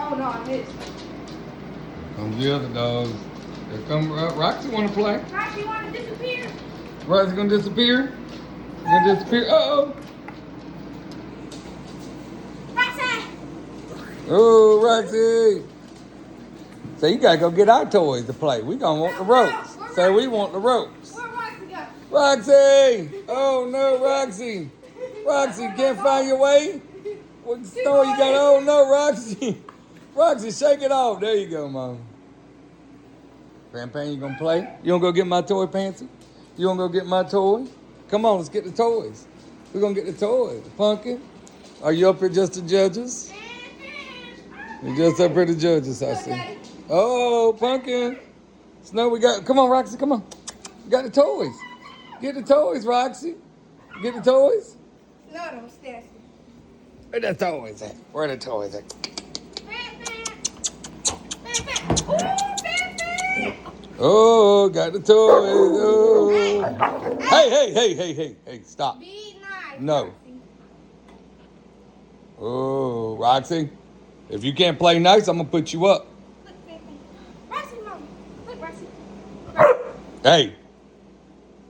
Oh, no, I missed. Come the other dogs. Here come Roxy want to play. Roxy, you want to disappear? Roxy gonna disappear? Gonna disappear? Uh-oh. Roxy! Oh, Roxy. So you gotta go get our toys to play. We gonna want the ropes. So we want the ropes. Where Roxy go? Roxy! Oh no, Roxy! Roxy, can't find your way? What store you got? Oh no, Roxy! Roxy, shake it off. There you go, Mom. Grandpa, you gonna play? You gonna go get my toy, Pansy? You gonna go get my toy? Come on, let's get the toys. We're gonna get the toys. Pumpkin, are you up here just the judges? You're just up here the judges, I see. Oh, Pumpkin. Snow, we got, come on, Roxy, come on. You got the toys. Get the toys, Roxy. Get the toys. No, don't stand. Where the toys at? Where the toys at? Oh, got the toys. Oh. Hey, stop. Be nice. No. Oh, Roxy. If you can't play nice, I'm going to put you up. Look, Roxy, Mama. Look, Roxy. Hey,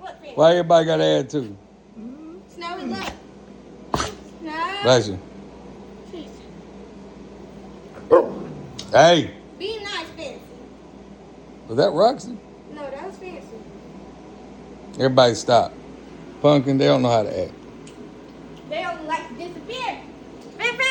Look, why everybody got to add to? Snowy, look. Snow. Bless you. Hey, Be nice, Fancy. was that Roxy? No, that was Fancy. Everybody stop. Pumpkin, they don't know how to act. They only like to disappear.